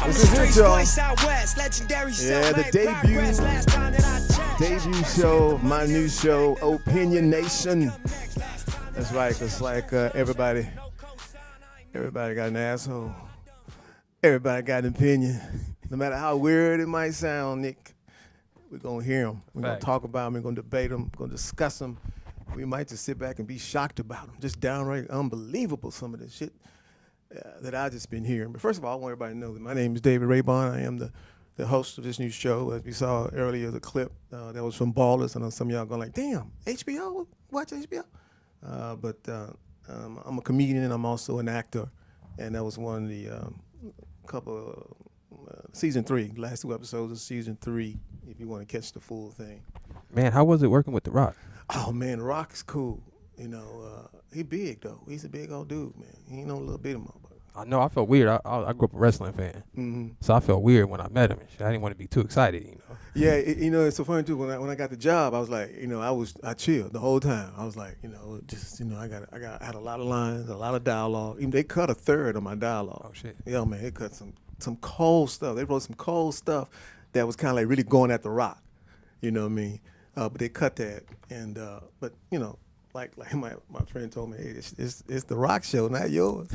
This is it, y'all. Yeah, the debut show of my new show, Opinionation. That's right, because like everybody got an asshole. Everybody got an opinion. No matter how weird it might sound, Nick, we're going to hear them. We're going to talk about them. We're going to debate them. We're going to discuss them. We might just sit back and be shocked about them. Just downright unbelievable, some of the shit that I just been hearing. But first of all, I want everybody to know that my name is David Raibon. I am the host of this new show. As we saw earlier, the clip that was from Ballers. I know some of y'all going like, damn, HBO? Watch HBO? But I'm a comedian and I'm also an actor. And that was one of the couple of season 3, last 2 episodes of season 3, if you want to catch the full thing. Man, how was it working with The Rock? Oh, man, Rock is cool. You know, he big, though. He's a big old dude, man. He ain't no little bitty motherfucker. I know, I felt weird. I grew up a wrestling fan, so I felt weird when I met him and shit. I didn't want to be too excited, you know. Yeah, you know, it's so funny, too. When I got the job, I was like, you know, I chilled the whole time. I was like, you know, just, you know, I had a lot of lines, a lot of dialogue. Even they cut a third of my dialogue. Oh, shit. Yeah, man, they cut some cold stuff. They wrote some cold stuff that was kind of like really going at The Rock. You know what I mean? But they cut that, and but you know, like my friend told me, hey, it's The Rock show, not yours.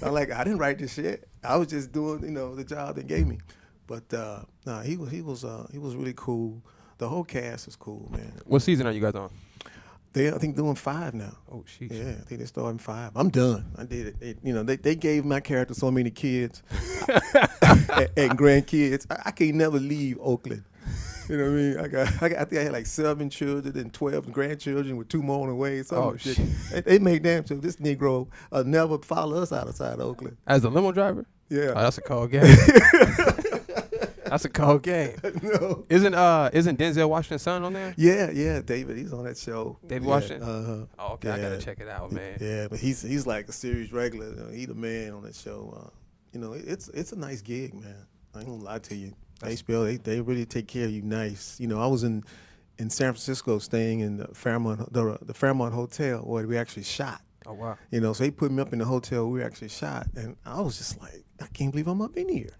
I'm like, I didn't write this shit. I was just doing, you know, the job they gave me. But nah, he was really cool. The whole cast is cool, man. What season are you guys on? I think doing 5 now. Oh, shit. Yeah, I think they're starting 5. I'm done. I did it. You know, they gave my character so many kids and grandkids. I can't never leave Oakland. You know what I mean? I think I had like 7 children and 12 grandchildren with 2 more on the way. Shit. They made damn sure this Negro never follow us outside Oakland. As a limo driver? Yeah. Oh, that's a cold game. That's a cold game. No. Isn't Denzel Washington's son on there? Yeah, David. He's on that show. David Washington? Oh, okay. Yeah. I gotta check it out, man. Yeah, but he's like a series regular. You know, he's the man on that show. You know, it's a nice gig, man. I ain't gonna lie to you. HBO, they really take care of you nice. You know, I was in San Francisco staying in the Fairmont Hotel where we actually shot. Oh, wow. You know, so they put me up in the hotel where we actually shot. And I was just like, I can't believe I'm up in here.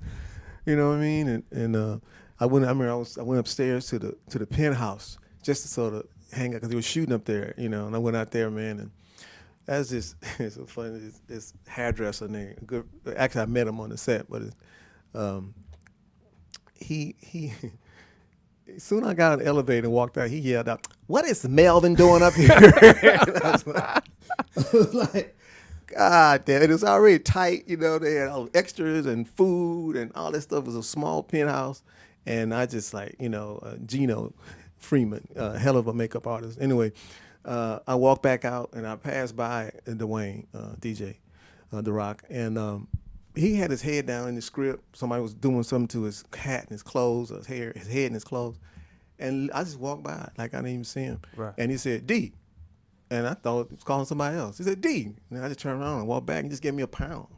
You know what I mean? And I went upstairs to the penthouse just to sort of hang out because they were shooting up there, you know, and I went out there, man, and that's just, it's so funny, this hairdresser named, actually I met him on the set, but he soon I got on the elevator and walked out, he yelled out, "What is Melvin doing up here?" I was like, God damn, it was already tight, you know, they had all extras and food and all that stuff. It was a small penthouse, and I just like, you know, Gino Freeman, hell of a makeup artist. Anyway, I walked back out and I passed by Dwayne, DJ, The Rock, and he had his head down in the script. Somebody was doing something to his hat and his clothes, his hair, his head and his clothes. And I just walked by like I didn't even see him. Right. And he said, D. And I thought he was calling somebody else. He said, D. And I just turned around and walked back and just gave me a pound.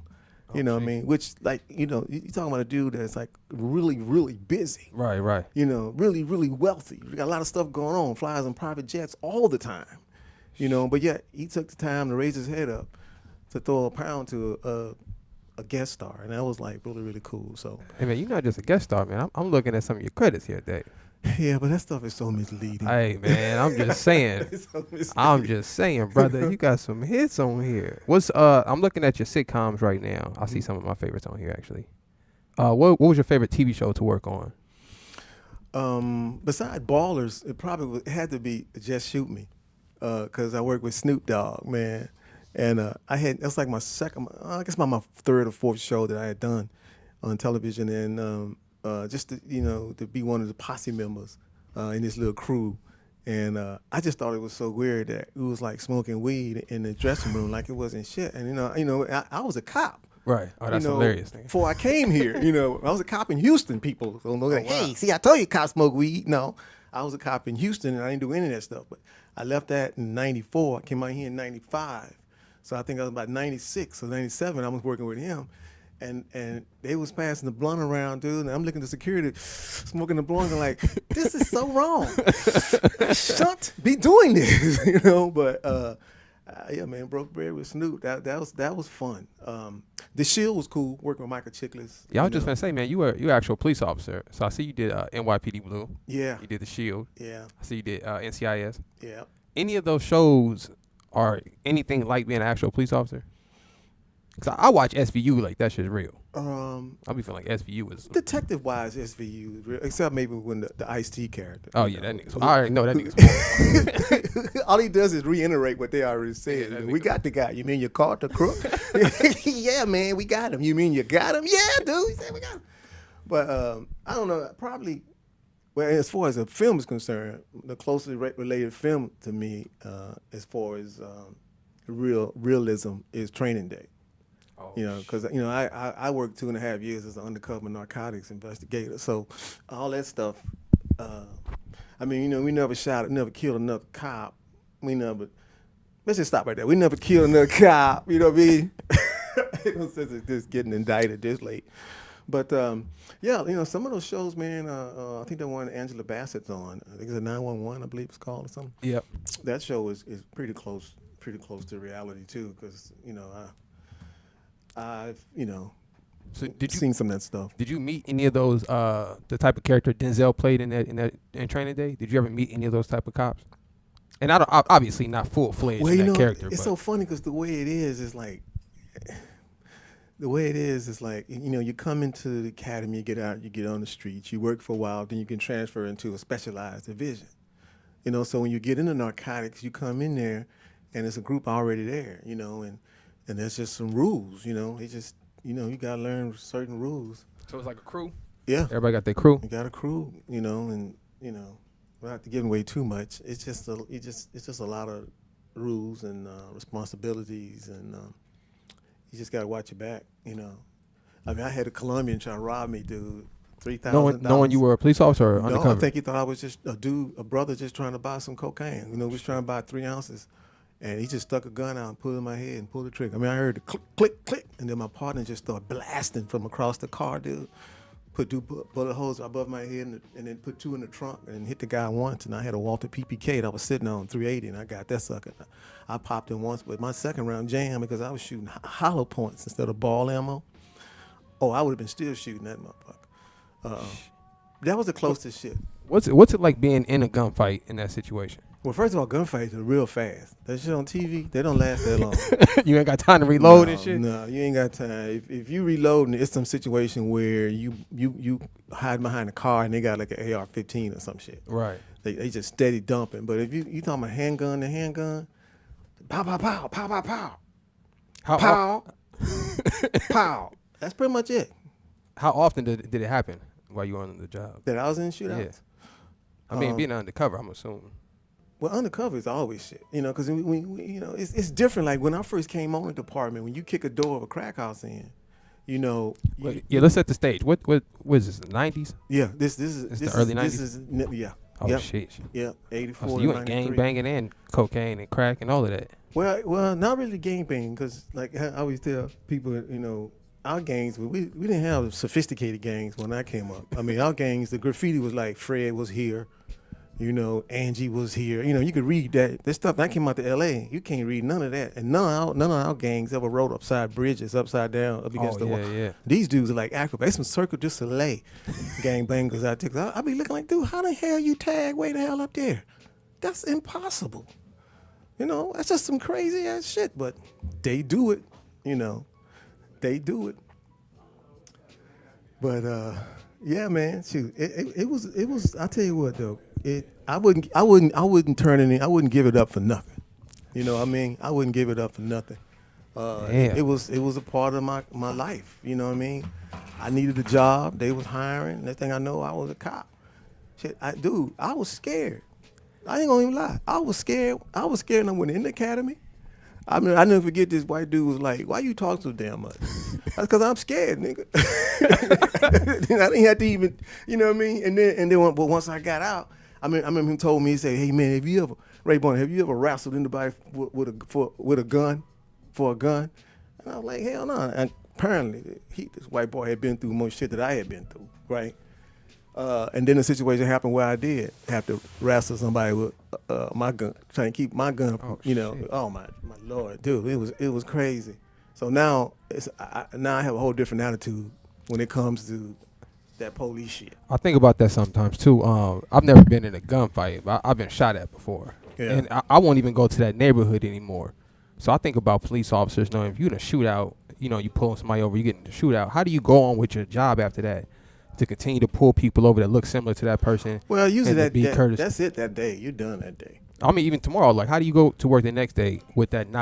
You know what I mean? Which, like, you know, you're talking about a dude that's like really, really busy. Right. You know, really, really wealthy. We got a lot of stuff going on, flies on private jets all the time. You know, but yet he took the time to raise his head up to throw a pound to a guest star, and that was like really, really cool. So, hey man, you're not just a guest star, man. I'm looking at some of your credits here, Dave. Yeah, but that stuff is so misleading. Hey man, I'm just saying. I'm just saying, brother. You got some hits on here. I'm looking at your sitcoms right now. I see some of my favorites on here actually. What was your favorite TV show to work on? Besides Ballers, it had to be Just Shoot Me, because I worked with Snoop Dogg, man. And that's like my second, I guess my 3rd or 4th show that I had done on television, and just to, you know, to be one of the posse members in this little crew, and I just thought it was so weird that it was like smoking weed in the dressing room like it wasn't shit, and you know, I was a cop. Right. Oh, that's hilarious. Before I came here, you know, I was a cop in Houston. People don't know that. Hey, see, I told you cops smoke weed. No, I was a cop in Houston, and I didn't do any of that stuff. But I left that in '94. I came out here in '95. So I think I was about 96 or 97. I was working with him, and they was passing the blunt around, dude. And I'm looking at the security, smoking the blunt, and like, this is so wrong. I shouldn't be doing this, you know. But Yeah, man, broke bread with Snoop. That was fun. The Shield was cool. Working with Michael Chiklis. Yeah, I was just gonna say, man, you were an actual police officer. So I see you did NYPD Blue. Yeah. You did the Shield. Yeah. I see you did NCIS. Yeah. Any of those shows are anything like being an actual police officer? Cause I watch SVU like that shit's real. I'll be feeling like SVU is detective wise. SVU is real, except maybe when the Ice-T character. Oh yeah, that nigga. I already know that nigga's. All he does is reiterate what they already said. Yeah, We got the guy. You mean you caught the crook? Yeah, man, we got him. You mean you got him? Yeah, dude. He said we got him. But I don't know. Probably. Well, as far as a film is concerned, the closely related film to me, as far as realism, is Training Day. Oh, You know, because I worked 2.5 years as an undercover narcotics investigator, so all that stuff. I mean, we never killed another cop. Let's just stop right there. We never killed another cop. You know what I mean? No sense of just getting indicted this late. But yeah, some of those shows, man. I think the one Angela Bassett's on. I think it's a 911, I believe it's called or something. Yep. That show is pretty close to reality too, because I've So did you seen some of that stuff. Did you meet any of those the type of character Denzel played in Training Day? Did you ever meet any of those type of cops? And I don't obviously not full fledged in that character. It's so funny because the way it is like. The way it is like, you come into the academy, you get out, you get on the streets, you work for a while, then you can transfer into a specialized division. So when you get into narcotics, you come in there, and it's a group already there, and there's just some rules, It's just, you got to learn certain rules. So it's like a crew? Yeah. Everybody got their crew? You got a crew, and, without giving away too much, it's just a lot of rules and responsibilities, and you just got to watch your back, I mean, I had a Colombian trying to rob me, dude. $3,000. Knowing you were a police officer or undercover? No, I think he thought I was just a brother just trying to buy some cocaine. We was trying to buy 3 ounces. And he just stuck a gun out and put it in my head and pulled the trigger. I mean, I heard the click, click, click. And then my partner just started blasting from across the car, dude. Put 2 bullet holes above my head and then put 2 in the trunk and hit the guy once. And I had a Walter PPK that I was sitting on 380, and I got that sucker. I popped him once, but my second round jammed because I was shooting hollow points instead of ball ammo. Oh, I would have been still shooting that motherfucker. That was the closest shit. What's it like being in a gunfight in that situation? Well, first of all, gunfights are real fast. That shit on TV, they don't last that long. You ain't got time to reload and shit? No, you ain't got time. If you reloading, it's some situation where you hide behind a car and they got like an AR-15 or some shit. Right. They just steady dumping. But if you talking about handgun to handgun, pow, pow, pow, pow, pow, pow. Pow. Pow. That's pretty much it. How often did it happen while you were on the job? That I was in shootouts? Yeah. I mean, being undercover, I'm assuming. Well, undercover is always shit, because it's different. Like when I first came on the department, when you kick a door of a crack house in, let's set the stage. What is this? The 90s? Yeah, this is the early 90s. Yeah. Oh yep. Shit. Yeah, 84. So you went gang banging and cocaine and crack and all of that. Well, not really gang banging, because like I always tell people, our gangs, we didn't have sophisticated gangs when I came up. I mean, our gangs, the graffiti was like Fred was here. Angie was here. You could read that. This stuff that came out to L.A. You can't read none of that. And none of our gangs ever rode upside bridges, upside down, up against the wall. Yeah. These dudes are like acrobats. Some Cirque du Soleil gang bangers out there. I be looking like, dude, how the hell you tag way the hell up there? That's impossible. That's just some crazy ass shit. But they do it. They do it. But yeah, man, shoot, it was. I tell you what though. I wouldn't turn it in. I wouldn't give it up for nothing. You know what I mean? I wouldn't give it up for nothing. It was a part of my life. You know what I mean? I needed a job. They was hiring. Next thing I know, I was a cop. Shit, I was scared. I ain't gonna even lie. I was scared. And I went in the academy. I mean, I never forget this white dude was like, "Why you talk so damn much?" That's because I'm scared, nigga. I didn't have to even, you know what I mean? And then, but once I got out, I remember him told me, he said, "Hey man, Raibon, have you ever wrestled anybody with a gun, for a gun?" And I was like, "Hell no." And apparently, this white boy had been through more shit that I had been through, right? And then the situation happened where I did have to wrestle somebody with my gun, trying to keep my gun, my Lord, dude, it was crazy. So now now I have a whole different attitude when it comes to that police shit. I think about that sometimes too. I've never been in a gunfight, but I've been shot at before, Yeah. and I won't even go to that neighborhood anymore. So I think about police officers knowing if you're in a shootout, you pulling somebody over, you get in the shootout. How do you go on with your job after that to continue to pull people over that look similar to that person? Well, usually and to be courteous? that's it that day. You're done that day. I mean, even tomorrow, like, how do you go to work the next day with that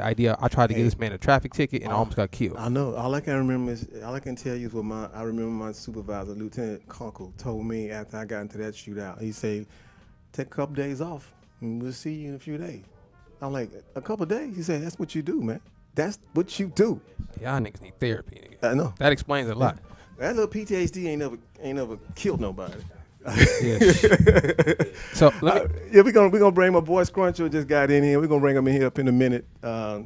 idea? I tried to get this man a traffic ticket and I almost got killed. I know. All I can tell you is what I remember my supervisor, Lieutenant Conkle, told me after I got into that shootout. He said, "Take a couple days off, and we'll see you in a few days." I'm like, "A couple days?" He said, "That's what you do, man. That's what you do." Y'all niggas need therapy, nigga. I know. That explains a lot. That little PTSD ain't never killed nobody. Yeah. So we're gonna bring my boy Scruncho just got in here. We're gonna bring him in here up in a minute. I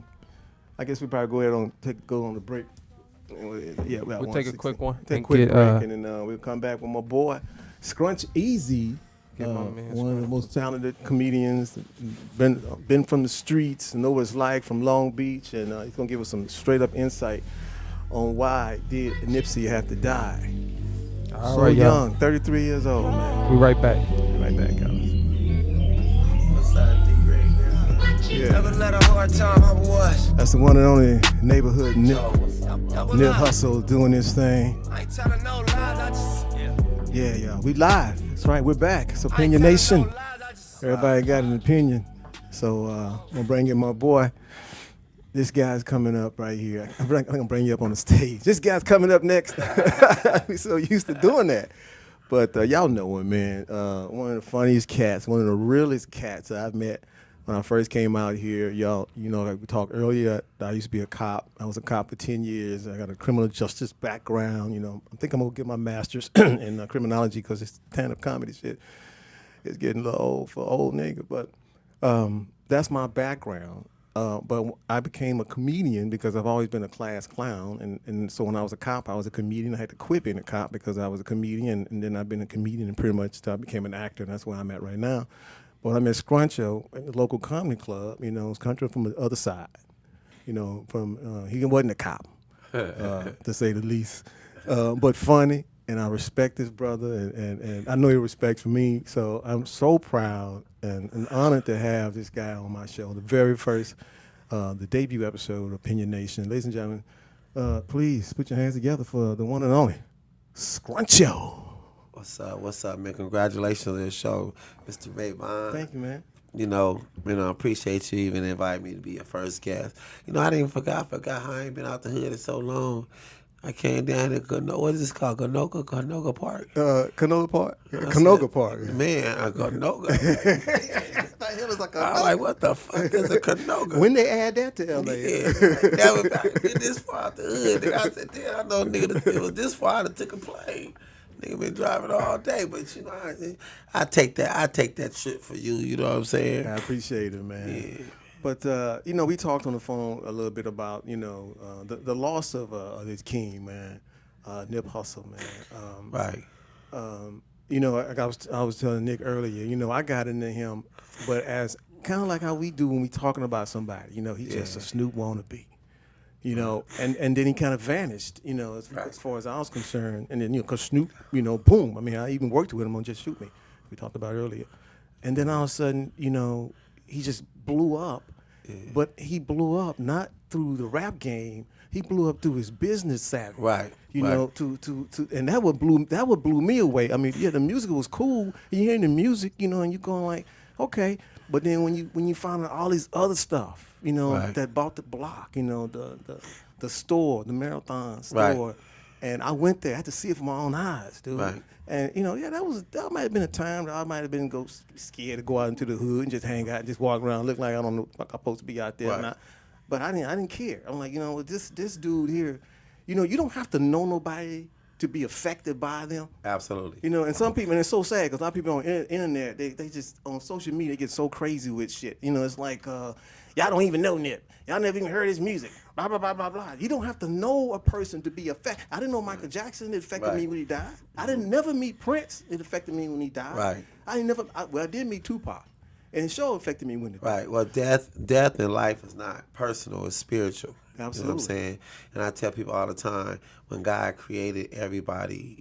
guess we probably go ahead and go on the break. Yeah, we'll take a quick one. Take a quick break, and then we'll come back with my boy Scrunch Easy. One of the most talented comedians, been from the streets, know what it's like from Long Beach, and he's gonna give us some straight up insight on why did Nipsey have to die. All so right, young, y'all. 33 years old, man. We right back. Right back, guys. Yeah. That's the one and only neighborhood Nip Hussle doing his thing. Yeah. We live. That's right. We're back. It's opinionation. Everybody got an opinion. So I'm gonna bring in my boy. This guy's coming up right here. I'm gonna bring you up on the stage. This guy's coming up next. We're so used to doing that. But y'all know him, man. One of the funniest cats, one of the realest cats I've met when I first came out here. Y'all, like we talked earlier, I used to be a cop. I was a cop for 10 years. I got a criminal justice background. I think I'm gonna get my master's in criminology because this stand-up comedy shit is getting a little old for old nigga. But that's my background. But I became a comedian because I've always been a class clown. And so when I was a cop, I was a comedian. I had to quit being a cop because I was a comedian. And then I've been a comedian and pretty much I became an actor. And that's where I'm at right now. But I met Scruncho at the local comedy club. Scruncho from the other side. He wasn't a cop, to say the least. But funny. And I respect this brother. And I know he respects me. So I'm so proud and honored to have this guy on my show. The very first, the debut episode of Opinionation. Ladies and gentlemen, please put your hands together for the one and only Scruncho. What's up, man? Congratulations on this show, Mr. Raibon. Thank you, man. I appreciate you even inviting me to be your first guest. I didn't even forgot how I ain't been out the hood in so long. I came down to what is this called? Canoga Park? Canoga Park? Canoga Park. Man, Canoga. It was like I'm like, what the fuck is a Canoga? When they add that to LA? Yeah, that was back this far out the hood. And I said, damn, I know nigga it was this far that took a plane. Nigga been driving all day, but I take that shit for you. You know what I'm saying? I appreciate it, man. Yeah. But we talked on the phone a little bit about the loss of this king, man, Nip Hussle, man. Right. Like I was telling Nick earlier, I got into him, but as kind of like how we do when we talking about somebody, he's just a Snoop wannabe, and then he kind of vanished, as far as I was concerned, and then because Snoop, boom, I mean I even worked with him on Just Shoot Me, we talked about earlier, and then all of a sudden, he just blew up. Yeah. But he blew up not through the rap game. He blew up through his business savvy. Right. And that would blew me away. I mean, yeah, the music was cool. You hearing the music, and you're going like, okay. But then when you find out all these other stuff, that bought the block, the store, the Marathon store. Right. And I went there. I had to see it with my own eyes, dude. Right. And that might have been a time that I might have been scared to go out into the hood and just hang out and just walk around, look like I don't know like I'm supposed to be out there. Right. But I didn't care. I'm like, this dude here, you don't have to know nobody to be affected by them. Absolutely. And some people, and it's so sad because a lot of people on the internet, they just on social media get so crazy with shit. It's like y'all don't even know Nip. Y'all never even heard his music. Blah, blah, blah, blah, blah. You don't have to know a person to be affected. I didn't know Michael Jackson. It affected me when he died. I didn't never meet Prince. It affected me when he died. Right. I did meet Tupac. and it sure affected me when it Right. Well, death in life is not personal; it's spiritual. Absolutely. You know what I'm saying? And I tell people all the time, when God created everybody,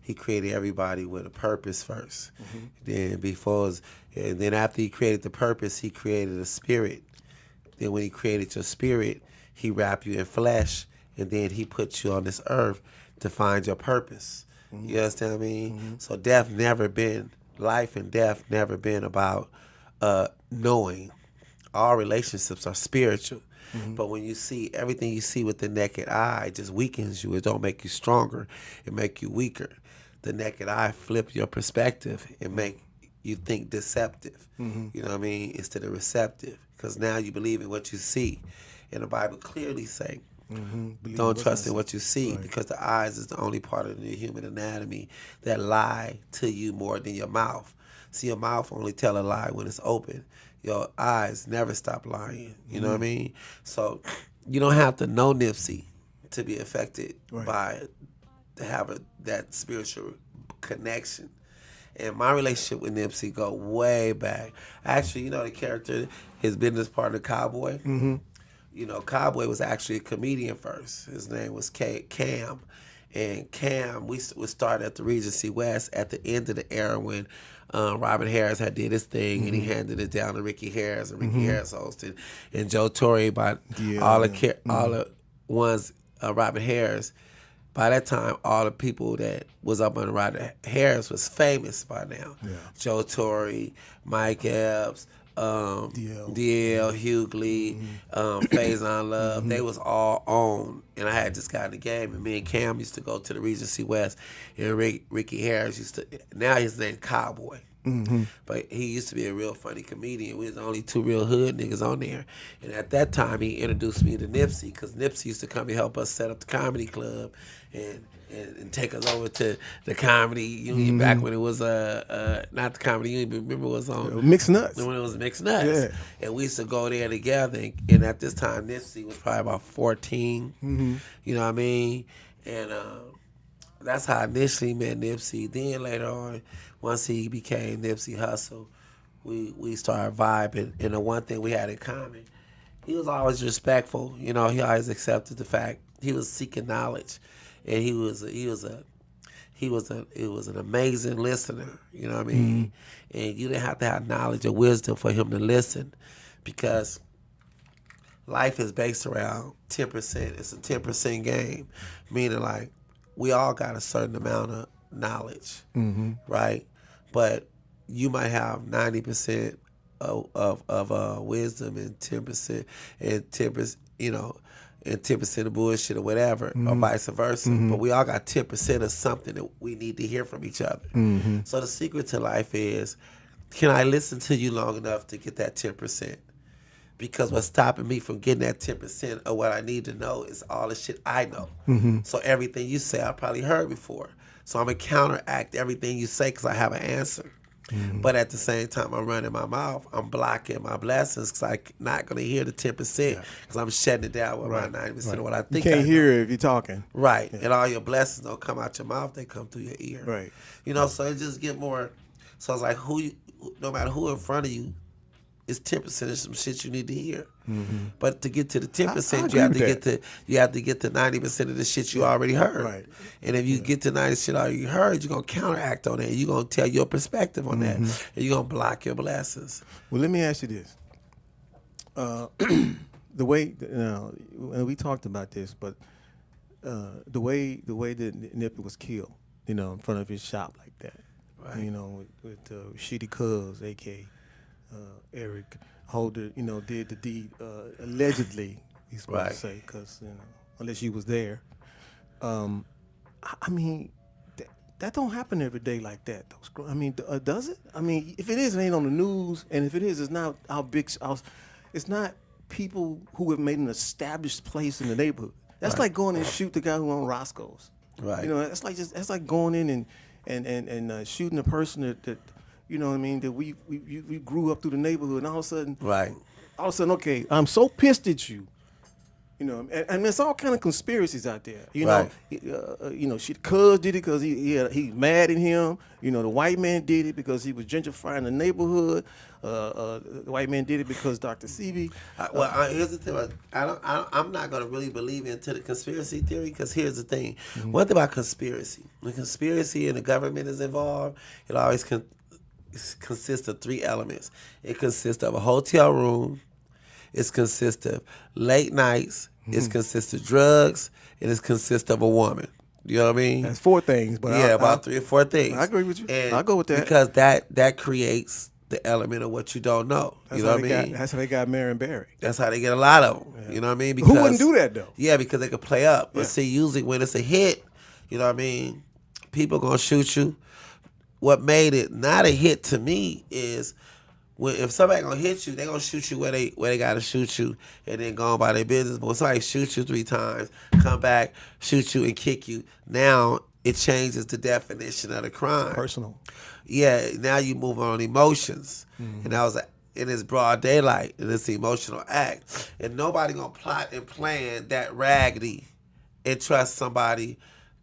He created everybody with a purpose first. Then and then after He created the purpose, He created a spirit. Then when He created your spirit, He wrapped you in flesh, and then He put you on this earth to find your purpose. You understand what I mean? So life and death never been about knowing. All relationships are spiritual. But when you see everything you see with the naked eye, it just weakens you. It don't make you stronger. It make you weaker. The naked eye flip your perspective and make you think deceptive. You know what I mean? Instead of receptive. Because now you believe in what you see. And the Bible clearly say, don't trust in what you see, because the eyes is the only part of the human anatomy that lie to you more than your mouth. See, your mouth only tell a lie when it's open. Your eyes never stop lying. You know what I mean? So you don't have to know Nipsey to be affected to have that spiritual connection. And my relationship with Nipsey go way back. Actually, the character, his business partner, Cowboy. Cowboy was actually a comedian first. His name was Cam. And Cam, we started at the Regency West at the end of the era when Robin Harris had did his thing, and he handed it down to Ricky Harris, and Ricky Harris hosted, and Joe Torre by all the ones Robin Harris. By that time, all the people that was up under Robin Harris was famous by now. Yeah. Joe Torre, Mike Epps, DL, Hughley, Faison Love, they was all on. And I had just got in the game, and me and Cam used to go to the Regency West, and Ricky Harris used to, now his name Cowboy. But he used to be a real funny comedian. We was the only two real hood niggas on there. And at that time, he introduced me to Nipsey, because Nipsey used to come and help us set up the comedy club and take us over to the Comedy Union back when it was not the Comedy Union, but remember it was on Mixed Nuts. when it was Mixed Nuts. Yeah. And we used to go there together. And at this time, Nipsey was probably about 14. You know what I mean? And that's how I initially met Nipsey. Then later on, once he became Nipsey Hussle, we started vibing. And the one thing we had in common, he was always respectful. He always accepted the fact he was seeking knowledge, and he was an amazing listener. You know what I mean? And you didn't have to have knowledge or wisdom for him to listen, because life is based around 10%. It's a 10% game, meaning like we all got a certain amount of knowledge, right? But you might have 90% of wisdom and 10% and 10%, and 10% of bullshit or whatever, or vice versa. But we all got 10% of something that we need to hear from each other. So the secret to life is, can I listen to you long enough to get that 10%? Because what's stopping me from getting that 10% of what I need to know is all the shit I know. So everything you say I probably heard before. So I'm going to counteract everything you say because I have an answer. But at the same time, I'm running my mouth. I'm blocking my blessings because I'm not going to hear the 10% because I'm shutting it down with my 90% of what I think. You can't I hear know. it if you're talking. Right. And all your blessings don't come out your mouth. They come through your ear. Right. So it just get more. So it's like no matter who in front of you, it's 10% of some shit you need to hear. But to get to the 10%, you have to get to 90% of the shit you already heard. Right. And if you get to 90% shit already heard, you're gonna counteract on that. You're gonna tell your perspective on that, and you're gonna block your blessings. Well, let me ask you this: the way and we talked about this, but the way that Nipsey was killed, in front of his shop like that, Right. with Shitty Cuz, aka Eric Holder, did the deed allegedly. He's supposed to say, because unless you was there, I mean, that don't happen every day like that. Does it? I mean, if it is, it ain't on the news, and if it is, it's not our big. It's not people who have made an established place in the neighborhood. That's like going and shoot the guy who owned Roscoe's. Right. That's like going in and shooting a person that you know what I mean, that we grew up through the neighborhood, and all of a sudden, Right. okay, I'm so pissed at you. You know, and there's all kind of conspiracies out there. You Right. know, she cuz did it because he mad at him. You know, the white man did it because he was gentrifying the neighborhood. The white man did it because Dr. Sebi. Here's the thing. I'm not going to really believe into the conspiracy theory because here's the thing. One thing about conspiracy. When conspiracy and the government is involved, it always consists of three elements. It consists of a hotel room. It consists of late nights. It consists of drugs. And it consists of a woman. You know what I mean? That's 4 things. But about 3 or 4 things. I agree with you. And I'll go with that. Because that creates the element of what you don't know. That's you know what I mean? That's how they got Marion Barry. That's how they get a lot of them. Yeah. You know what I mean? Who wouldn't do that, though? Yeah, because they could play up. But see, usually when it's a hit, you know what I mean, people going to shoot you. What made it not a hit to me is if somebody going to hit you, they going to shoot you where they got to shoot you and then go on by their business. But when somebody shoots you 3 times, come back, shoot you and kick you, now it changes the definition of the crime. Personal. Yeah, now you move on emotions. And that was in its broad daylight, and it's the emotional act. And nobody gonna plot and plan that raggedy and trust somebody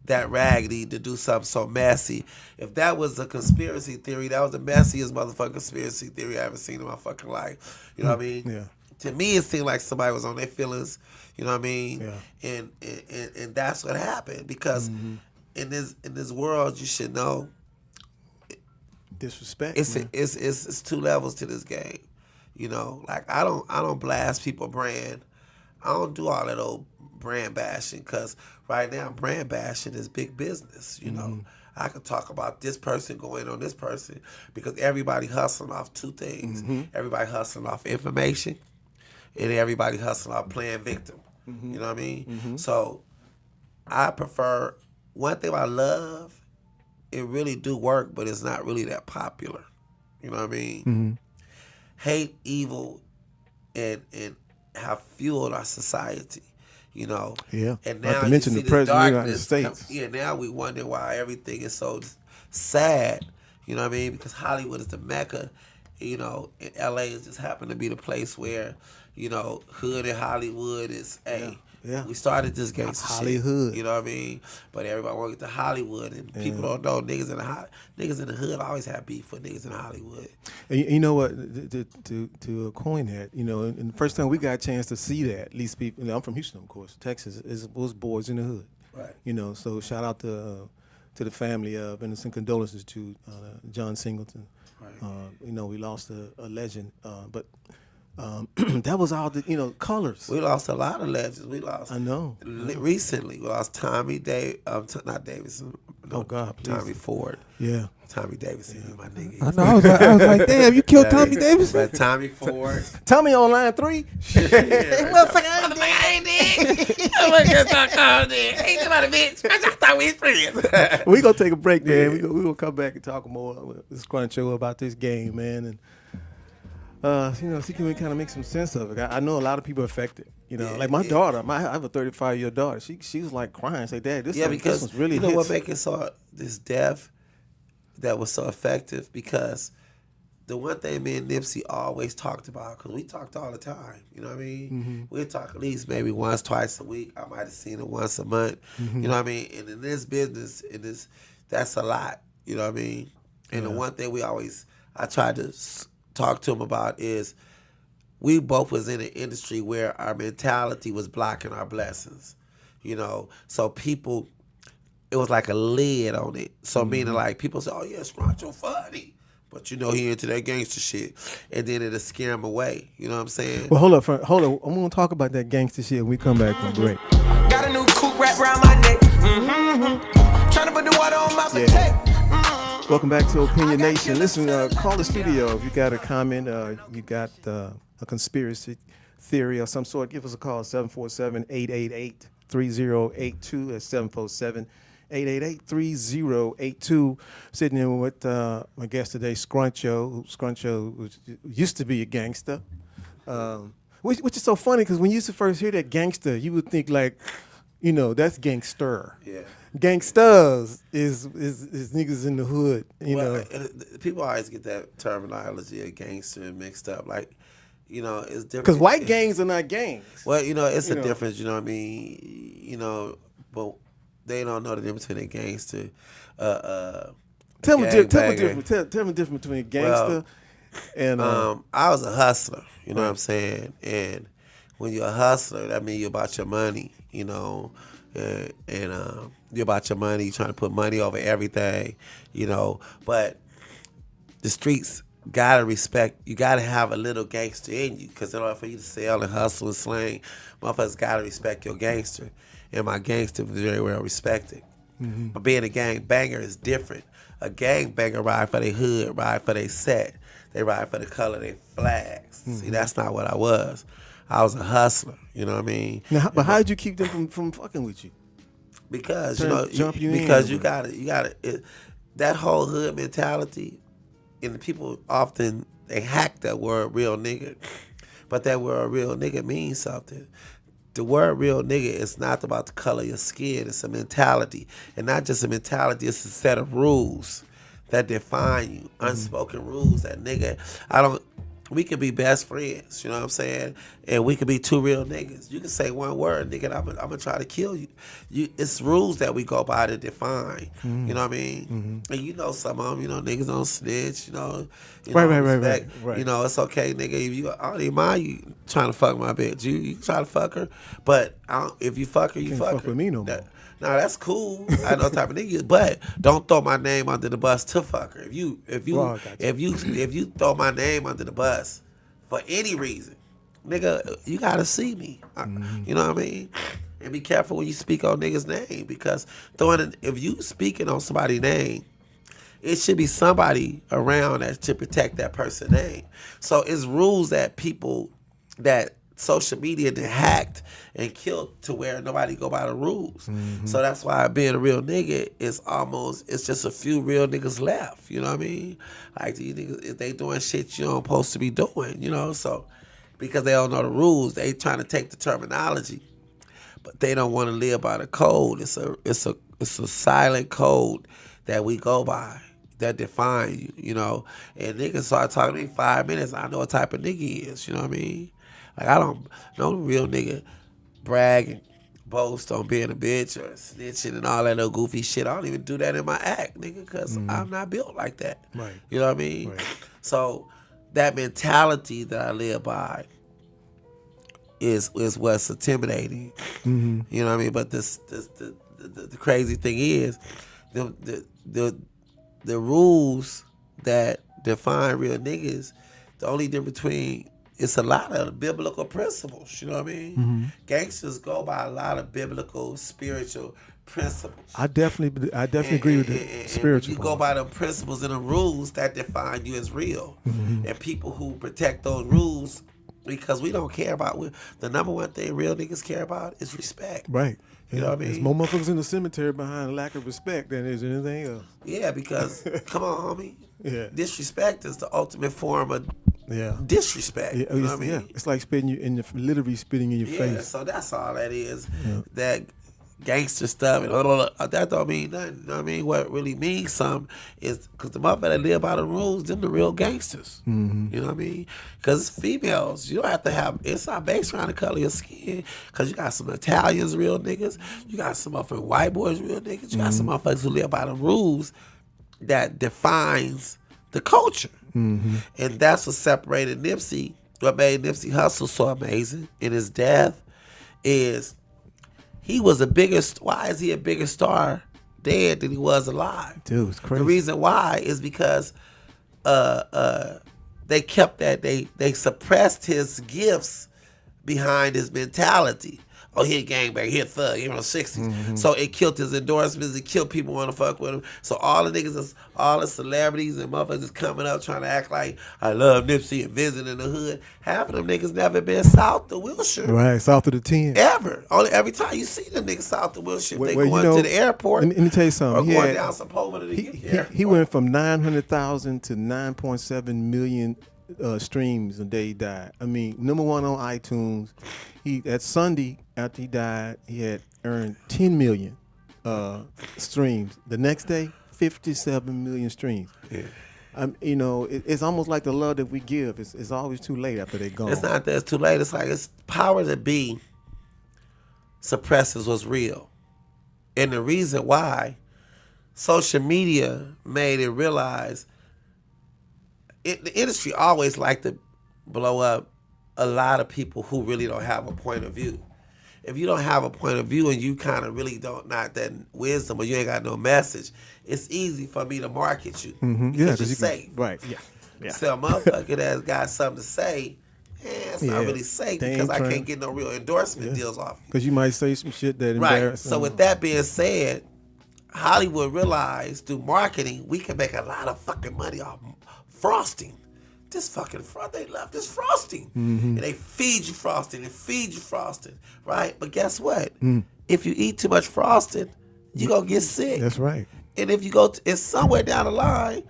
that raggedy to do something so messy. If that was a conspiracy theory, that was the messiest motherfucking conspiracy theory I ever seen in my fucking life. You know what I mean? Yeah. To me, it seemed like somebody was on their feelings. You know what I mean? Yeah. And that's what happened because in this world, you should know. Disrespect. It's 2 levels to this game. You know, like I don't blast people brand. I don't do all that old brand bashing because right now brand bashing is big business. You know, I could talk about this person going on this person because everybody hustling off 2 things. Everybody hustling off information, and everybody hustling off playing victim. You know what I mean? So I prefer one thing about love. It really do work, but it's not really that popular. You know what I mean? Hate, evil, and have fueled our society. You know? Yeah. And now Not to you mention see the president of the United darkness States. Yeah, now we wonder why everything is so sad. You know what I mean? Because Hollywood is the mecca. You know, and LA is just happened to be the place where, you know, hood and Hollywood is, Yeah. we started this gangster Hollywood. shit. You know what I mean? But everybody want to get to Hollywood, and people don't know niggas in the hood always have beef with niggas in Hollywood. And you know what? To coin that, you know, and the first time we got a chance to see that, at least people. You know, I'm from Houston, of course. Texas was boys in the hood. Right. You know, so shout out to the family of and some condolences to John Singleton. Right. You know, we lost a legend, but. That was all the colors. We lost a lot of legends. We lost. I know. Recently, we lost Tommy not Davidson. No, Oh God, please. Tommy Ford. Yeah. Tommy Davidson, my nigga. I know. I was like, damn, you killed Tommy Davidson. But Tommy Ford. Tommy on line 3. Motherfucker, I ain't dead. I'm gonna talk all day. Ain't nobody bitch. I just thought we was friends. We gonna take a break, man. We gonna come back and talk more with Scruncho about this game, man, and. See, can we kind of make some sense of it? I know a lot of people affected. You know, like my daughter. I have a 35-year daughter. She was like crying, say, "Dad, this was really." You know what makes it so this death that was so effective because the one thing me and Nipsey always talked about, because we talked all the time. You know what I mean? We'd talk at least maybe once, twice a week. I might have seen it once a month. You know what I mean? And in this business, that's a lot. You know what I mean? And the one thing I tried to talk to him about is we both was in an industry where our mentality was blocking our blessings, you know. So people, it was like a lid on it. So meaning like people say, "Oh yeah, Scruncho funny," but you know he into that gangster shit, and then it'll scare him away. You know what I'm saying? Well, hold up. I'm gonna talk about that gangster shit when we come back from break. Got a new coupe wrapped around my neck. Trying to put the water on my potato. Welcome back to Opinion Nation. Listen, call the studio if you got a comment, you got a conspiracy theory of some sort. Give us a call, 747-888-3082. That's 747-888-3082. Sitting in with my guest today, Scruncho. Scruncho used to be a gangster, which is so funny because when you used to first hear that gangster, you would think like, that's gangster. Yeah. Gangsters is niggas in the hood, you know. People always get that terminology of gangster mixed up. Like, you know, it's different. Because white gangs are not gangs. Well, you know, it's You a know. difference. You know what I mean? You know, but they don't know the difference between a gangster. Tell me the gangbanger. difference between a gangster and I was a hustler, you know Right. what I'm saying? And when you're a hustler, that means you're about your money, you know, and you're about your money, you're trying to put money over everything, you know. But the streets gotta respect, you gotta have a little gangster in you, because in order for you to sell and hustle and slang, motherfuckers gotta respect your gangster. And my gangster was very well respected. But being a gang banger is different. A gang banger ride for their hood, ride for their set. They ride for the color of their flags. See, that's not what I was. I was a hustler, you know what I mean? now, but how did you keep them from fucking with you? Because, Turn- you know, jump you in because or you gotta, that whole hood mentality, and the people often, they hack that word real nigga. But that word real nigga means something. The word real nigga is not about the color of your skin. It's a mentality. And not just a mentality, it's a set of rules that define you. Unspoken rules that nigga, we could be best friends, you know what I'm saying? And we could be two real niggas. You can say one word, nigga, and I'm gonna try to kill you. It's rules that we go by to define, you know what I mean? And you know some of them, you know, niggas don't snitch, you know. Right. You know, it's okay, nigga. If I don't even mind you trying to fuck my bitch. You can try to fuck her, but if you fuck her, you Can't fuck fuck her. with me no more. Nah, that's cool. I know type of nigga, but don't throw my name under the bus to fuck her. If you Well, I got you. if you throw my name under the bus for any reason, nigga, you gotta see me. You know what I mean? And be careful when you speak on niggas' name, because if you speaking on somebody's name, it should be somebody around that to protect that person's name. So it's rules that social media done hacked and killed to where nobody go by the rules. So that's why being a real nigga it's just a few real niggas left. You know what I mean? Like these niggas, if they doing shit you don't supposed to be doing, you know. So because they don't know the rules, they trying to take the terminology, but they don't want to live by the code. It's a silent code that we go by that define you, you know. And niggas start talking to me 5 minutes, I know what type of nigga he is, you know what I mean? Like, I don't know the real nigga brag and boast on being a bitch or snitching and all that little goofy shit. I don't even do that in my act, nigga, because I'm not built like that. Right. You know what I mean? Right. So that mentality that I live by is what's intimidating. You know what I mean? But the crazy thing is, the rules that define real niggas, the only difference between, it's a lot of biblical principles, you know what I mean? Gangsters go by a lot of biblical, spiritual principles. I definitely agree with the spiritual You go part. by the principles and the rules that define you as real. And people who protect those rules, because we don't care about, the number one thing real niggas care about is respect. Right. You know what I mean? There's more motherfuckers in the cemetery behind a lack of respect than there's anything else. Yeah, because, come on, homie. Yeah. Disrespect is the ultimate form of Yeah. disrespect. Yeah, You know what I mean? yeah. It's like literally spitting in your Yeah, face. so that's all that is. That gangster stuff and that don't mean nothing. You know what I mean? What really means something is because the motherfuckers that live by the rules, them the real gangsters. You know what I mean? Because it's females. You don't have to have, it's not based around the color of your skin. Because you got some Italians real niggas. You got some motherfucking white boys real niggas. You got some motherfuckers who live by the rules that defines the culture. And that's what separated Nipsey, what made Nipsey Hussle so amazing in his death is he was why is he a bigger star dead than he was alive? Dude, it's crazy. The reason why is because they kept that, they suppressed his gifts behind his mentality. Oh, he a gangbang, he a thug, he on the 60s. So it killed his endorsements, it killed people want to fuck with him. So all the niggas, all the celebrities and motherfuckers is coming up trying to act like I love Nipsey and visiting the hood. Half of them niggas never been south of Wilshire. Right, south of the 10. Ever. Only every time you see them niggas south of Wilshire, they Well, going to the airport Let me tell you something. or going down some Pullman to get there. He went from 900,000 to 9.7 million streams the day he died. I mean, number one on iTunes. That Sunday after he died, he had earned 10 million streams. The next day, 57 million streams. Yeah. It's almost like the love that we give. It's always too late after they're gone. It's not that it's too late. It's like it's power to be suppresses what's real. And the reason why social media made it realize the industry always like to blow up a lot of people who really don't have a point of view. If you don't have a point of view and you kind of really don't not that wisdom or you ain't got no message, it's easy for me to market you because you're safe. Right. Yeah. So a motherfucker that's got something to say, it's not really safe because I can't get no real endorsement deals off you. Because you might say some shit that Right. embarrass them. So with that being said, Hollywood realized through marketing we can make a lot of fucking money off frosting. This fucking they love this frosting. And they feed you frosting and feed you frosting, right? But guess what? If you eat too much frosting, you gonna get sick. That's right. And if you go, it's somewhere down the line,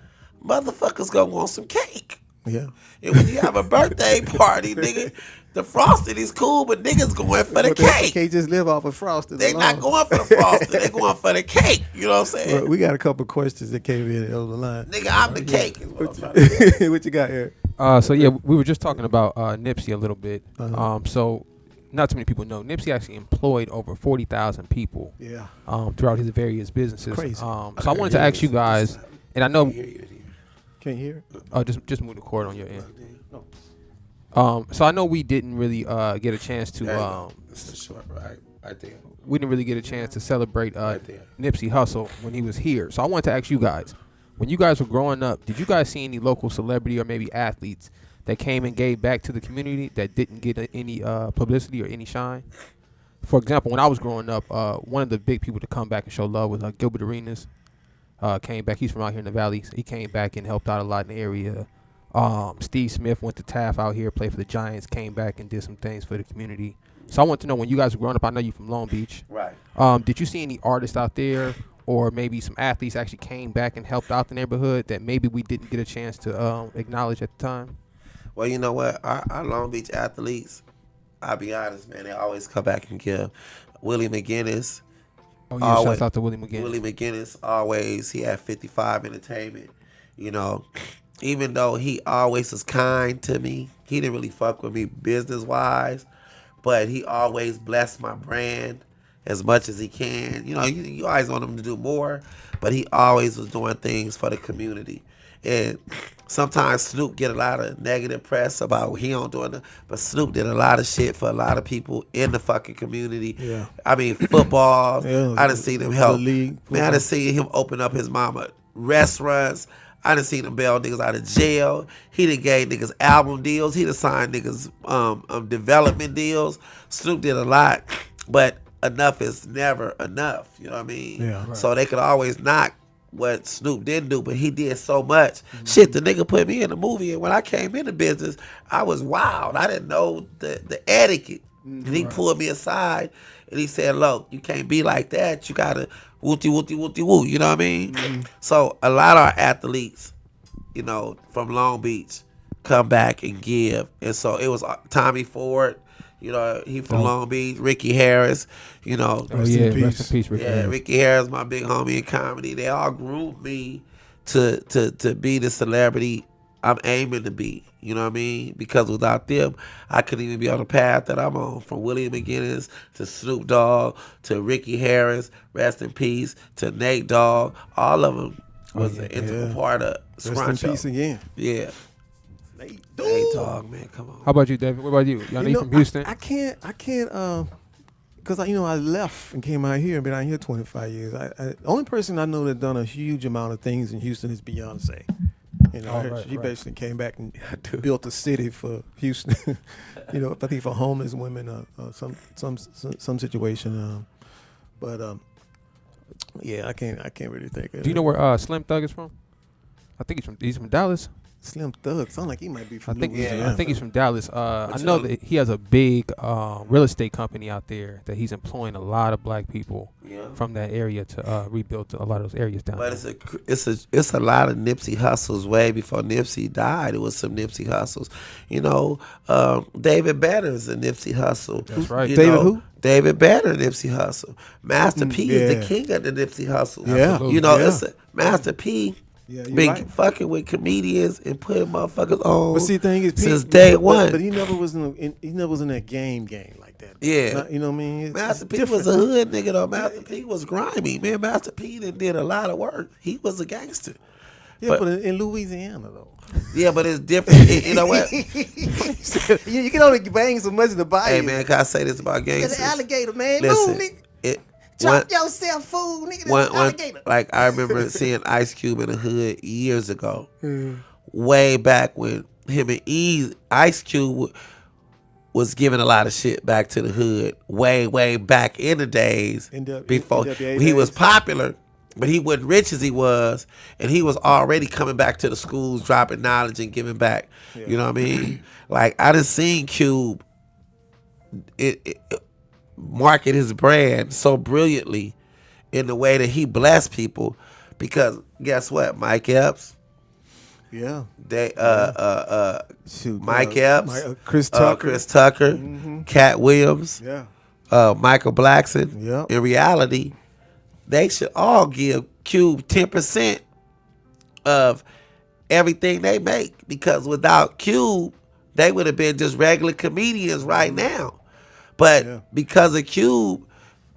motherfuckers gonna want some cake. Yeah. And when you have a birthday party, nigga, the frosting is cool, but niggas going for the But cake. They can't just live off of frosting. They not going for the frosting. They going for the cake. You know what I'm saying? Well, we got a couple questions that came in over the line. Nigga, I'm the cake. Is what I'm trying to say. What you got here? So yeah, we were just talking about Nipsey a little bit. So not too many people know Nipsey actually employed over 40,000 people. Yeah. Throughout his various businesses. Crazy. So I wanted to ask you guys, and I know, Can't hear it? just move the cord on your end. So I know we didn't really get a chance to This is short, right there. we didn't really get a chance to celebrate Right there. Nipsey Hussle when he was here. So I wanted to ask you guys, when you guys were growing up, did you guys see any local celebrity or maybe athletes that came and gave back to the community that didn't get any publicity or any shine? For example, when I was growing up, one of the big people to come back and show love was Gilbert Arenas. Came back. He's from out here in the valley. So he came back and helped out a lot in the area. Steve Smith went to Taft out here, played for the Giants, came back and did some things for the community. So I want to know, when you guys were growing up, I know you're from Long Beach. Right. Did you see any artists out there or maybe some athletes actually came back and helped out the neighborhood that maybe we didn't get a chance to acknowledge at the time? Well, you know what? Our Long Beach athletes, I'll be honest, man, they always come back and give. Willie McGinnis. Oh, yeah, shouts out to Willie McGinnis. Willie McGinnis always, he had 55 Entertainment. You know, even though he always was kind to me, he didn't really fuck with me business-wise, but he always blessed my brand as much as he can. You know, you always want him to do more, but he always was doing things for the community. And sometimes Snoop get a lot of negative press about he don't do it, but Snoop did a lot of shit for a lot of people in the fucking community. Yeah. I mean, football, Yeah, I done seen him help. the league, Man, I done seen him open up his mama restaurants. I done seen him bail niggas out of jail. He done gave niggas album deals. He done signed niggas development deals. Snoop did a lot, but enough is never enough. You know what I mean? Yeah, right. So they could always knock what Snoop didn't do, but he did so much. Shit, the nigga put me in the movie, and when I came into business, I was wild. I didn't know the etiquette. And he pulled me aside, and he said, look, you can't be like that. You got to woo-woo. You know what I mean? So a lot of our athletes, you know, from Long Beach come back and give. And so it was Tommy Ford, you know, he from Long Beach, Ricky Harris, you know. Oh, yeah, rest in peace, Ricky. Yeah, Ricky Harris, my big homie in comedy. They all groomed me to be the celebrity I'm aiming to be. You know what I mean? Because without them, I couldn't even be on the path that I'm on. From Willie McGinnis to Snoop Dogg to Ricky Harris, rest in peace, to Nate Dogg. All of them was an integral part of Scruncho. Rest in peace again. Yeah. Nate Dogg, man, come on. How about you, David? What about you? Y'all know you from Houston? I can't, because I left and came out here and been out here 25 years. The only person I know that done a huge amount of things in Houston is Beyonce. You know, she basically came back and built a city for Houston. You know, I think for homeless women or some situation. Yeah, I can't really think of it. Do you know where Slim Thug is from? I think he's from Dallas. Slim Thug sound like he might be from I think Louisiana. he's from Dallas. I know that he has a big real estate company out there that he's employing a lot of black people from that area to rebuild a lot of those areas down there. But it's a lot of Nipsey Hussles way before Nipsey died. It was some Nipsey Hussles. You know, David Banner's a Nipsey Hussle. That's right. David who? David Banner, Nipsey Hussle. Master P is the king of the Nipsey Hussle. Yeah. You know, Yeah. Master P Yeah, you're been right. fucking with comedians and putting motherfuckers on. But see, the thing is, since day but, one. But he never was in that game like that. Yeah. Not, you know what I mean? Master P was a hood nigga though. Master P was grimy, man. Master P did a lot of work. He was a gangster. Yeah, but in Louisiana though. Yeah, but it's different. You know what? you can only bang so much in the body. Hey man, can I say this about gangsters? The alligator, man. Listen, Move, nigga. Drop yourself, fool, nigga. Alligator. Like I remember seeing Ice Cube in the hood years ago, way back when him and Ice Cube was giving a lot of shit back to the hood, way back in the days before he was popular. But he wasn't rich as he was, and he was already coming back to the schools, dropping knowledge and giving back. Yeah. You know what I mean? Like, I done seen Cube market his brand so brilliantly in the way that he blessed people, because guess what? Mike Epps. Yeah. Mike Epps. Chris Tucker. Cat Williams. Yeah. Michael Blackson. Yeah. In reality, they should all give Cube 10% of everything they make, because without Cube, they would have been just regular comedians right now. But because of Cube,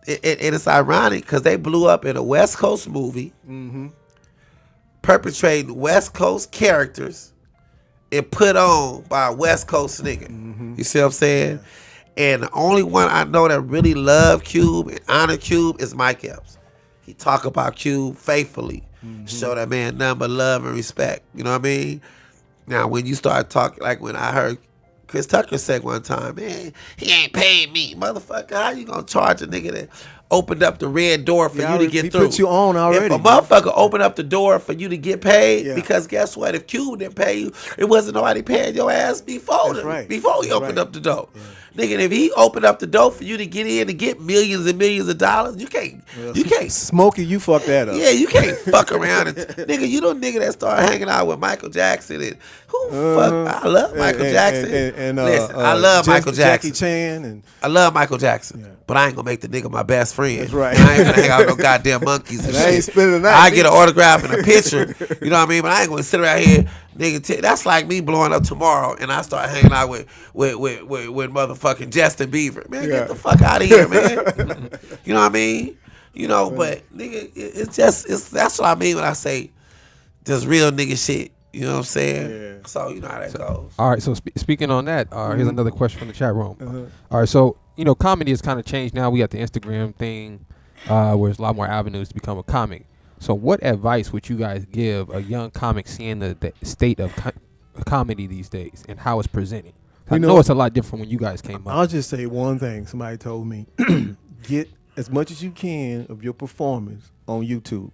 it's ironic because they blew up in a West Coast movie, perpetrating West Coast characters and put on by a West Coast nigga. You see what I'm saying? And the only one I know that really loved Cube and honored Cube is Mike Epps. He talk about Cube faithfully. Show that man nothing but love and respect. You know what I mean? Now, when you start talking, like when I heard Chris Tucker said one time, man, he ain't paid me. Motherfucker, how you gonna charge a nigga that opened up the red door for you to get through? He put you on already. If a motherfucker opened up the door for you to get paid, because guess what? If Cube didn't pay you, it wasn't nobody paying your ass before he opened up the door. Nigga, if he opened up the door for you to get in to get millions and millions of dollars, you can't. Smokey, you fucked that up. Yeah, you can't fuck around. Nigga, you the nigga that started hanging out with Michael Jackson and I love Michael Jackson. Listen, I love Michael Jackson. Jackie Chan. I love Michael Jackson, but I ain't gonna make the nigga my best friend. That's right. I ain't gonna hang out with no goddamn monkeys and I ain't shit. spending the night. I get an autograph and a picture, you know what I mean? But I ain't gonna sit around here, nigga. That's like me blowing up tomorrow and I start hanging out with motherfucking Justin Bieber. Man, get the fuck out of here, man. You know what I mean? You know, but nigga, that's what I mean when I say just real nigga shit. You know what I'm saying? Yeah. So you know how that goes. All right. So speaking on that, here's another question from the chat room. All right. So comedy has kind of changed now. We got the Instagram thing, where there's a lot more avenues to become a comic. So what advice would you guys give a young comic seeing the state of comedy these days and how it's presented? I know it's a lot different when you guys came up. I'll just say one thing. Somebody told me, get as much as you can of your performance on YouTube.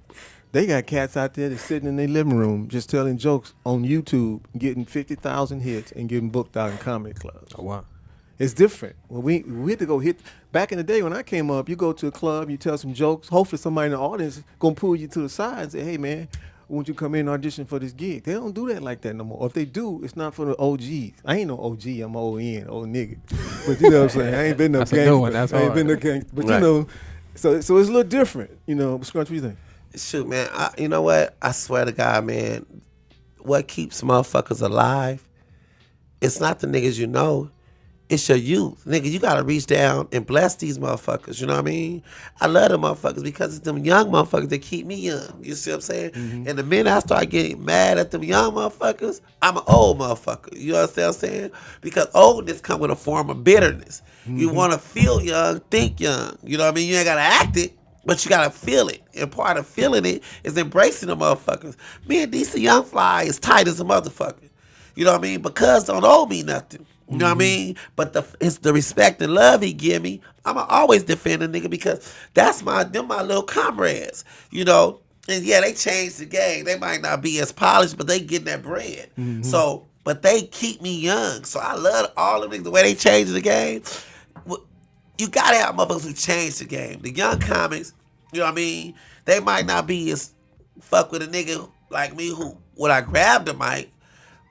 They got cats out there that's sitting in their living room just telling jokes on YouTube, getting 50,000 hits and getting booked out in comedy clubs. Oh, wow. It's different. When we had to go hit. Back in the day when I came up, you go to a club, you tell some jokes. Hopefully somebody in the audience is going to pull you to the side and say, hey, man, won't you come in and audition for this gig? They don't do that like that no more. Or if they do, it's not for the OGs. I ain't no OG. I'm old nigga. But you know what I'm saying? I ain't been no gangster. I ain't been no gangster. But you know, so it's a little different. You know, Scruncho, what do you think? Shoot, man. You know what? I swear to God, man, what keeps motherfuckers alive, it's not the niggas you know. It's your youth. Nigga, you got to reach down and bless these motherfuckers. You know what I mean? I love them motherfuckers because it's them young motherfuckers that keep me young. You see what I'm saying? And the minute I start getting mad at them young motherfuckers, I'm an old motherfucker. You understand what I'm saying? Because oldness come with a form of bitterness. You want to feel young, think young. You know what I mean? You ain't got to act it, but you got to feel it. And part of feeling it is embracing the motherfuckers. Me and DC Young Fly is tight as a motherfucker. You know what I mean? Because don't owe me nothing. You know what I mean? But it's the respect and love he give me. I'ma always defend a nigga because that's my little comrades. You know? And yeah, they changed the game. They might not be as polished, but they getting that bread. So, but they keep me young. So I love all of them niggas. The way they changed the game. You gotta have motherfuckers who change the game. The young comics, you know what I mean? They might not be as fuck with a nigga like me who when I grab the mic.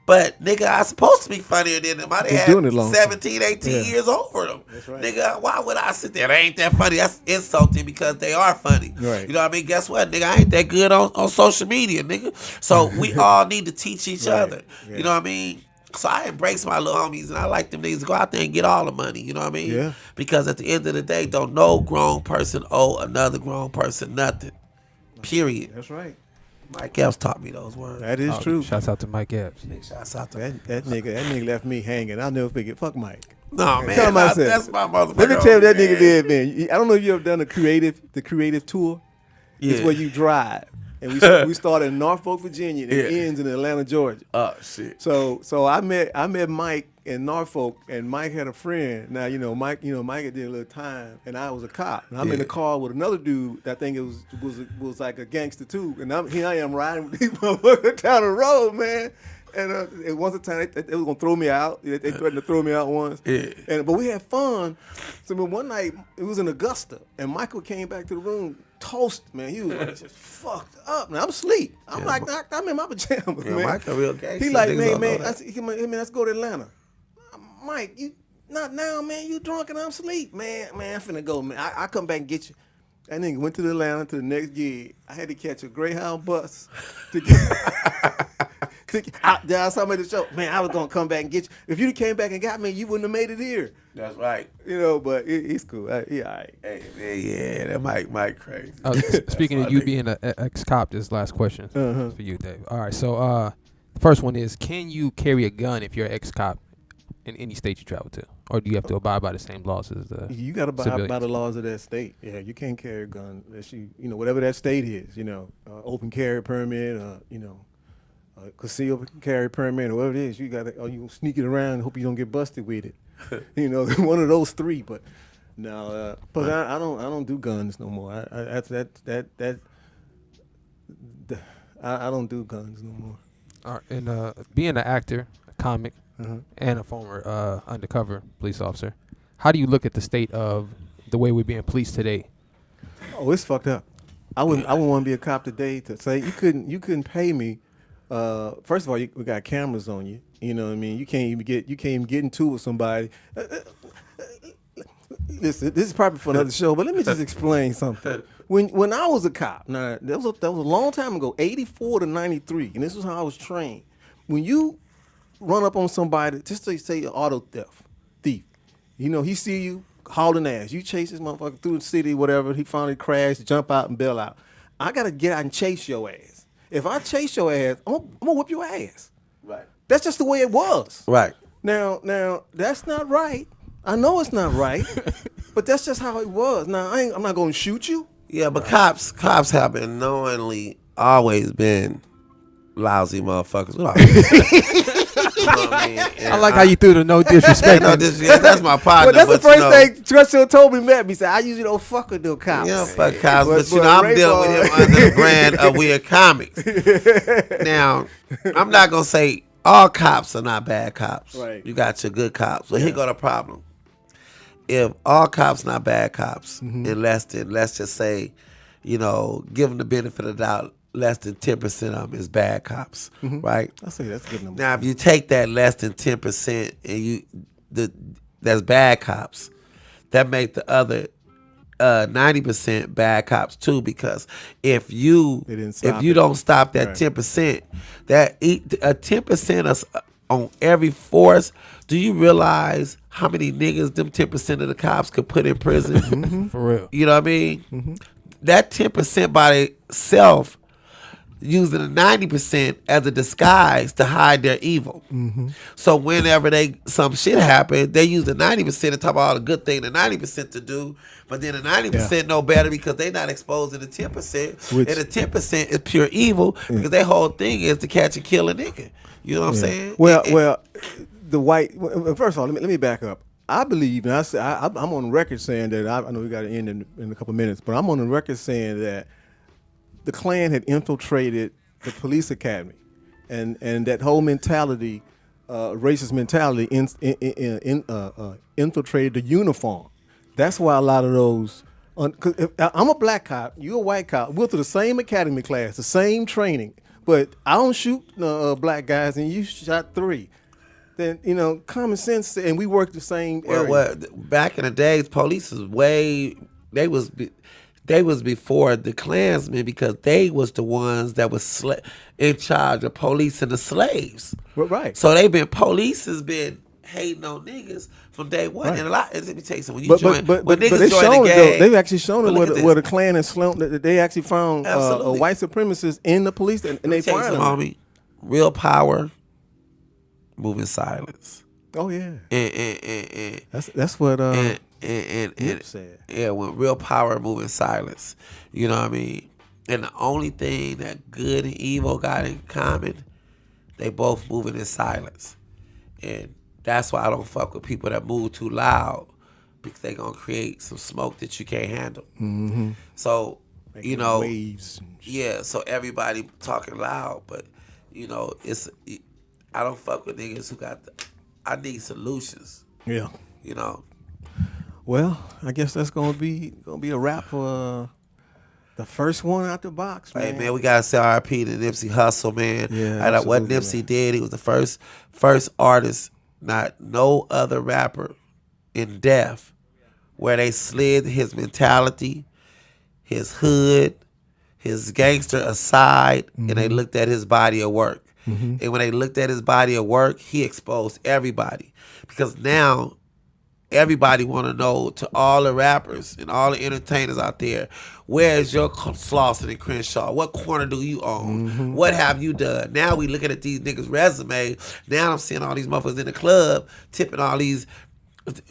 But, nigga, I supposed to be funnier than them. I Been doing it had long 17, 18 Yeah. years over them. That's right. Nigga, why would I sit there? They ain't that funny. That's insulting because they are funny. Right. You know what I mean? Guess what, nigga? I ain't that good on social media, nigga. So we all need to teach each Right. other. Yeah. You know what I mean? So I embrace my little homies, and I like them niggas to go out there and get all the money. You know what I mean? Yeah. Because at the end of the day, don't no grown person owe another grown person nothing. Period. That's right. Mike Epps taught me those words. That is true. Shouts out to Mike Epps. Shouts out to That nigga left me hanging. I'll never forget. Fuck Mike. No, man, Tell myself. that's my motherfucker. Let me tell you what that man. nigga did, man. I don't know if you ever done the creative tour. Yeah. It's where you drive. And we started in Norfolk, Virginia, and it ends in Atlanta, Georgia. Oh shit. So I met Mike in Norfolk, and Mike had a friend. Now Mike did a little time, and I was a cop. And I'm in the car with another dude that I think it was like a gangster too. And here I am riding with these motherfuckers down the road, man. And it was a time they was gonna throw me out. They threatened to throw me out once. Yeah. But we had fun. So one night it was in Augusta, and Michael came back to the room. Toast, man. He was like, just fucked up. Man, I'm asleep. I'm I'm in my pajamas, Yeah, man. Mike a real gangster. He like, Niggas man, don't know man. that. I said, hey, man, let's go to Atlanta. Mike, you not now, man. You drunk and I'm asleep, man. Man, I'm finna go, man. I come back and get you. That nigga went to the Atlanta to the next gig. I had to catch a Greyhound bus to get out there. I saw him at the show. Man, I was gonna come back and get you. If you came back and got me, you wouldn't have made it here. That's right. But he's cool. He all right. Hey, man, yeah, that Mike crazy. Speaking of you being an ex-cop, this last question is for you, Dave. All right, so the first one is, can you carry a gun if you're an ex-cop in any state you travel to? Or do you have to abide by the same laws as the You got to abide by the laws of that state. Yeah, you can't carry a gun unless whatever that state is, open carry permit, concealed carry permit, or whatever it is. You got to, or you sneak it around and hope you don't get busted with it. One of those three. But no, but I don't do guns no more. I don't do guns no more. All right, and being an actor, a comic, and a former undercover police officer, how do you look at the state of the way we're being policed today? Oh, it's fucked up. I wouldn't want to be a cop today to say you couldn't pay me. First of all, we got cameras on you. You know what I mean? You can't even get into it with somebody. Listen, this is probably for another show, but let me just explain something. When I was a cop, now that was a long time ago, 84 to 93, and this was how I was trained. When you run up on somebody, just say an auto thief, he see you hauling ass. You chase this motherfucker through the city, whatever. He finally crashed, jump out and bail out. I gotta get out and chase your ass. If I chase your ass, I'm gonna whip your ass. Right. That's just the way it was. Right. Now that's not right. I know it's not right, but that's just how it was. Now I'm not gonna shoot you. Yeah, but cops have been knowingly always been lousy motherfuckers. You know what I mean? I like how you threw the no disrespect. That's my partner. Well, that's the first thing Scruncho told me met me. He said, I usually don't fuck with no cops. Yeah, fuck cops, but I'm Raibon, dealing with him under the brand of Weird Comics. Now, I'm not gonna say all cops are not bad cops. Right. You got your good cops. But here go the problem. If all cops not bad cops, and less than, let's just say, give them the benefit of the doubt, less than 10% of them is bad cops, right? I say that's a good number. Now, if you take that less than 10% and that's bad cops, that make the other 90% bad cops too, because if you don't stop that 10%, that a 10% on every force, do you realize how many niggas them 10% of the cops could put in prison? For real. You know what I mean? That 10% by itself using the 90% as a disguise to hide their evil. So whenever some shit happen, they use the 90% to talk about all the good thing the 90% to do, but then the 90% know better because they not exposed to the 10%, and the 10% is pure evil because their whole thing is to catch and kill a nigga. You know what I'm saying? Well, the white. First of all, let me back up. I believe, and I'm on record saying that I know we got to end in a couple minutes, but I'm on the record saying that the Klan had infiltrated the police academy, and that whole mentality, racist mentality, infiltrated the uniform. That's why a lot of those. Cause if I'm a black cop, you're a white cop. We're through the same academy class, the same training. but I don't shoot black guys, and you shot 3. Then common sense, and we work the same area. Well, back in the days, police was they was before the Klansmen because they was the ones that was in charge of policing the slaves. Well, right. So police has been hating on niggas from day one. Right. And a lot, let me tell you something. But they've shown it, though. They've actually shown it where the Klan and slump. They actually found white supremacists in the police, and they find them. Homie, real power, moving silence. Oh yeah. And that's what Nip said. Yeah, when real power, moving silence. You know what I mean? And the only thing that good and evil got in common, they both moving in silence. And that's why I don't fuck with people that move too loud, because they gonna create some smoke that you can't handle. Mm-hmm. So, making waves. Yeah, so everybody talking loud, but I don't fuck with niggas who I need solutions. Yeah. Well, I guess that's gonna be a wrap for the first one out the box, man. Hey man, we gotta say R.I.P. to Nipsey Hussle, man. Yeah, what Nipsey did, he was the first artist, not no other rapper in death, where they slid his mentality, his hood, his gangster aside, and they looked at his body of work. Mm-hmm. And when they looked at his body of work, he exposed everybody, because now everybody want to know, to all the rappers and all the entertainers out there, where's your Slauson and Crenshaw? What corner do you own? Mm-hmm. What have you done? Now we looking at these niggas' resume. Now I'm seeing all these motherfuckers in the club tipping all these,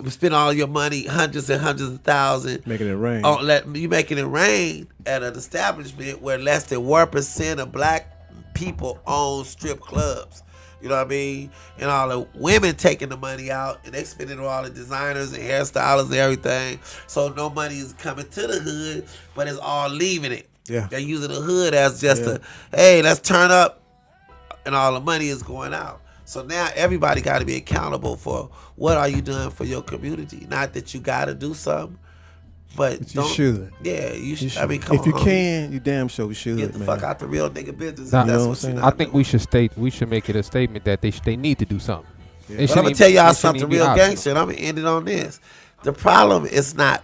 spend all your money, hundreds and hundreds of thousands. Making it rain. You making it rain at an establishment where less than 1% of black people own strip clubs. You know what I mean? And all the women taking the money out, and they spending on all the designers and hairstylists and everything. So no money is coming to the hood, but it's all leaving it. Yeah. They're using the hood as just hey, let's turn up, and all the money is going out. So now everybody got to be accountable for what are you doing for your community. Not that you got to do something, but you should. Yeah, you should. I mean, come on. If you can, you damn sure should. Get the fuck out the real nigga business. Nah, that's what I think we should make it a statement that they need to do something. Yeah. But I'm gonna tell y'all something real gangster, and I'm gonna end it on this. The problem is not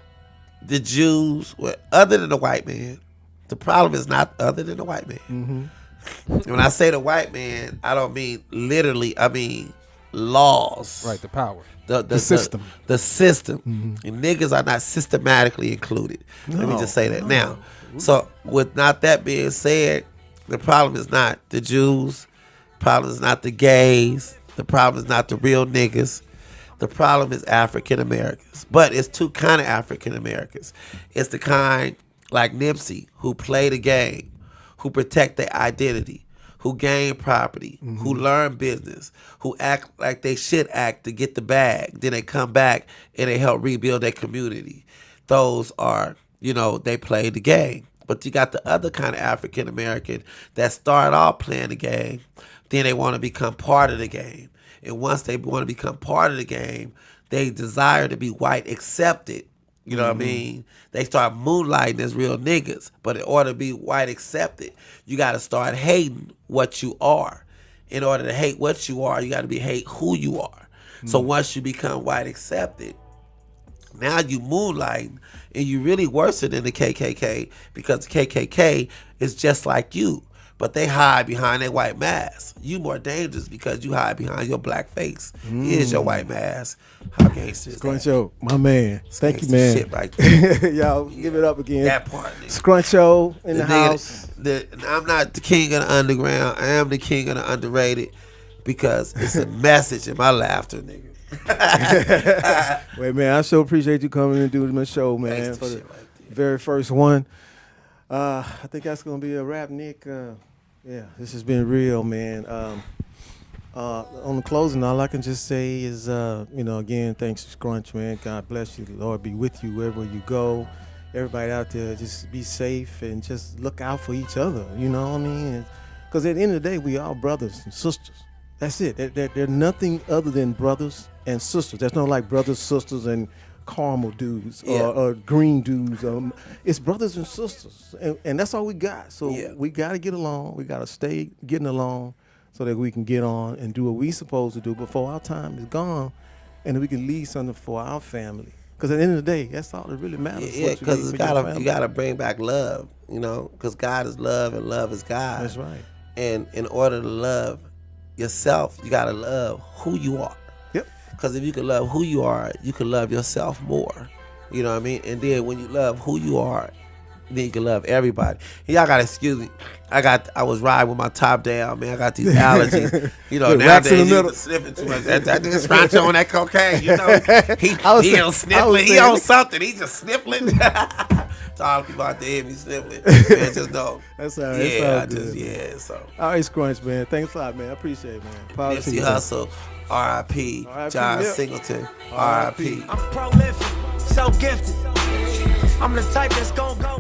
the Jews, other than the white man. The problem is not other than the white man. Mm-hmm. When I say the white man, I don't mean literally. I mean laws. Right, the power. The system. The system. Mm-hmm. And niggas are not systematically included. No, let me just say that now. So with not that being said, the problem is not the Jews. The problem is not the gays. The problem is not the real niggas. The problem is African Americans. But it's two kind of African Americans. It's the kind like Nipsey, who play the game, who protect their identity, who gain property, who learn business, who act like they should act to get the bag. Then they come back and they help rebuild their community. Those are, they play the game. But you got the other kind of African American that start off playing the game, then they want to become part of the game. And once they want to become part of the game, they desire to be white accepted. You know what I mean? They start moonlighting as real niggas. But in order to be white accepted, you got to start hating what you are. In order to hate what you are, you got to hate who you are. So once you become white accepted, now you moonlighting, and you really worse than the KKK, because the KKK is just like you. But they hide behind their white mask. You more dangerous because you hide behind your black face. Here's your white mask. How gangster is that? Scruncho, my man. Thank you, man. Shit right there. Y'all, give it up again. That part, nigga. Scruncho in the house. I'm not the king of the underground. I am the king of the underrated, because it's a message in my laughter, nigga. Wait, man, I so appreciate you coming and doing my show, man. Thanks for the right very first one. I think that's gonna be a wrap, Nick. Yeah, this has been real, man. On the closing, all I can just say is, again, thanks to Scrunch, man. God bless you. The Lord be with you wherever you go. Everybody out there, just be safe and just look out for each other. You know what I mean? Because at the end of the day, we all brothers and sisters. That's it. They're nothing other than brothers and sisters. There's no like brothers, sisters, and caramel dudes Yeah. or green dudes. It's brothers and sisters, and that's all we got. So we got to get along. We got to stay getting along so that we can get on and do what we supposed to do before our time is gone, and we can leave something for our family. Because at the end of the day, that's all that really matters. Yeah, because you gotta bring back love, you know, because God is love and love is God. That's right. And in order to love yourself, you gotta love who you are. Yep. Because if you can love who you are, you can love yourself more. You know what I mean? And then when you love who you are, then you can love everybody. Y'all gotta excuse me. I was riding with my top down, man. I got these allergies. You know, nowadays you sniffing too much. That nigga Scruncho on that cocaine. You know, he don't sniffling. He on something. He just sniffling. To all the people out there hear me sniffling, man, just know. That's all right. Yeah, so. All right, Scrunch, man. Thanks a lot, man. I appreciate it, man. Nipsey Hussle, R.I.P. John Singleton, R.I.P. I'm prolific, so gifted. I'm the type that's gon' go